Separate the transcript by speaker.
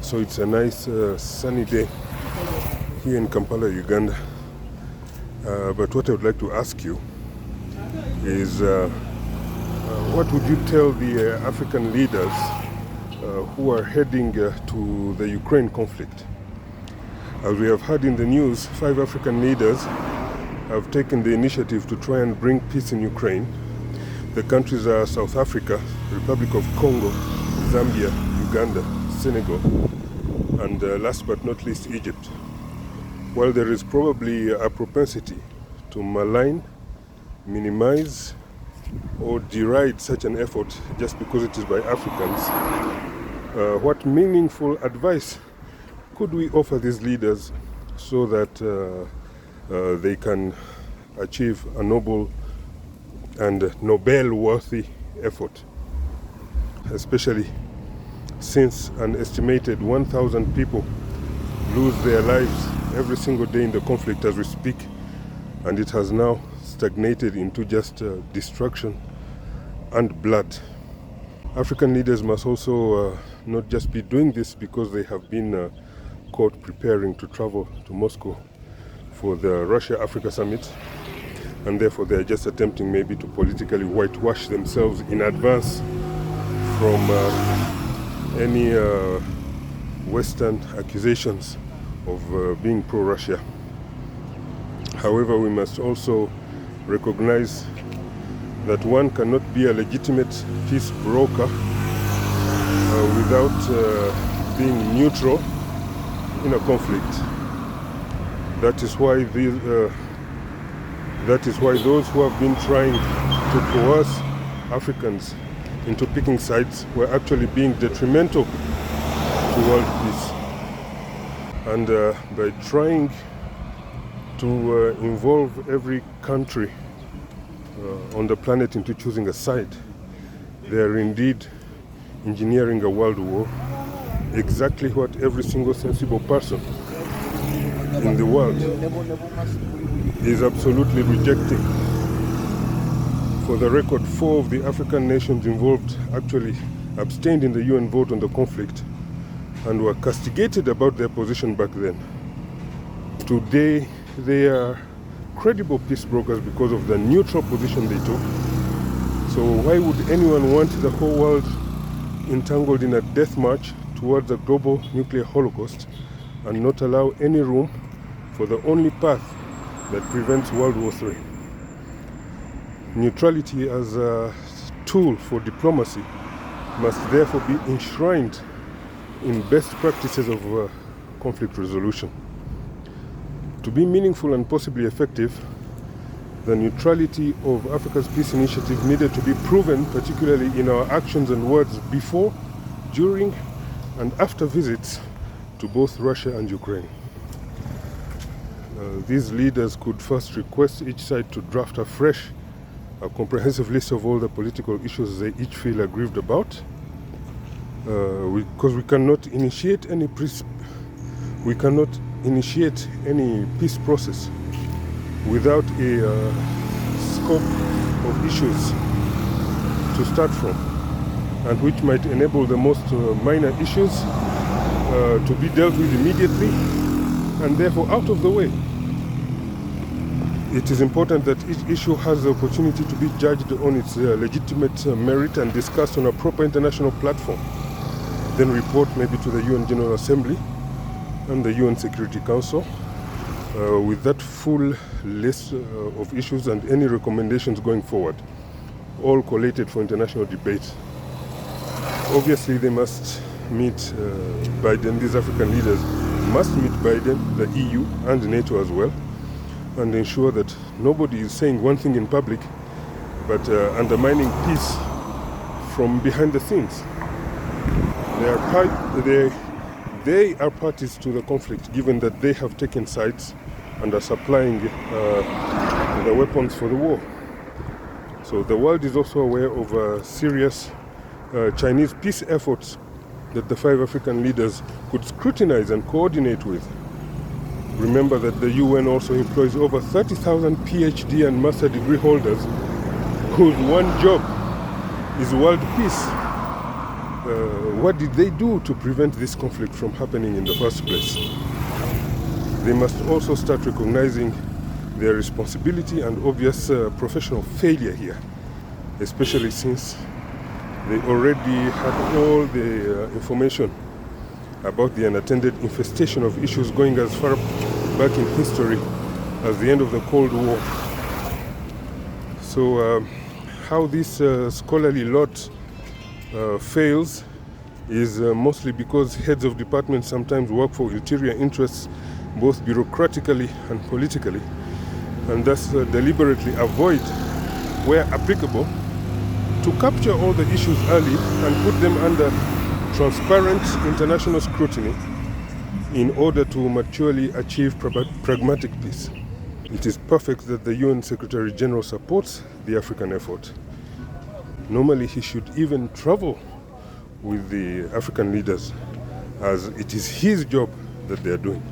Speaker 1: So it's a nice sunny day here in Kampala, Uganda. But what I would like to ask you is what would you tell the African leaders who are heading to the Ukraine conflict? As we have heard in the news, 5 African leaders have taken the initiative to try and bring peace in Ukraine. The countries are South Africa, Republic of Congo, Zambia, Uganda, Senegal, and last but not least, Egypt. While there is probably a propensity to malign, minimize, or deride such an effort just because it is by Africans, what meaningful advice could we offer these leaders so that they can achieve a noble and Nobel-worthy effort, especially since an estimated 1,000 people lose their lives every single day in the conflict as we speak, and it has now stagnated into just destruction and blood. African leaders must also not just be doing this because they have been caught preparing to travel to Moscow for the Russia-Africa summit, and therefore they are just attempting maybe to politically whitewash themselves in advance from any Western accusations of being pro-Russia. However, we must also recognize that one cannot be a legitimate peace broker without being neutral in a conflict. That is why those who have been trying to coerce Africans into picking sides were actually being detrimental to world peace. And by trying to involve every country on the planet into choosing a side, they are indeed engineering a world war, exactly what every single sensible person in the world is absolutely rejecting. For the record, 4 of the African nations involved actually abstained in the UN vote on the conflict and were castigated about their position back then. Today, they are credible peace brokers because of the neutral position they took. So why would anyone want the whole world entangled in a death march towards a global nuclear holocaust and not allow any room for the only path that prevents World War III? Neutrality as a tool for diplomacy must therefore be enshrined in best practices of conflict resolution. To be meaningful and possibly effective, the neutrality of Africa's peace initiative needed to be proven, particularly in our actions and words before, during, and after visits to both Russia and Ukraine. These leaders could first request each side to draft a comprehensive list of all the political issues they each feel aggrieved about, because we cannot initiate any peace process without a scope of issues to start from, and which might enable the most minor issues to be dealt with immediately and therefore out of the way. It is important that each issue has the opportunity to be judged on its legitimate merit and discussed on a proper international platform. Then report maybe to the UN General Assembly and the UN Security Council with that full list of issues and any recommendations going forward, all collated for international debate. Obviously, they must meet Biden. These African leaders must meet Biden, the EU, and NATO as well, and ensure that nobody is saying one thing in public but undermining peace from behind the scenes. They are parties to the conflict, given that they have taken sides and are supplying the weapons for the war. So the world is also aware of serious Chinese peace efforts that the 5 African leaders could scrutinize and coordinate with. Remember that the UN also employs over 30,000 PhD and master degree holders whose one job is world peace. what did they do to prevent this conflict from happening in the first place? They must also start recognizing their responsibility and obvious professional failure here, especially since they already had all the information about the unattended infestation of issues going as far back in history as the end of the Cold War. So how this scholarly lot fails is mostly because heads of departments sometimes work for ulterior interests, both bureaucratically and politically, and thus deliberately avoid, where applicable, to capture all the issues early and put them under transparent international scrutiny in order to maturely achieve pragmatic peace. It is perfect that the UN Secretary General supports the African effort. Normally he should even travel with the African leaders, as it is his job that they are doing.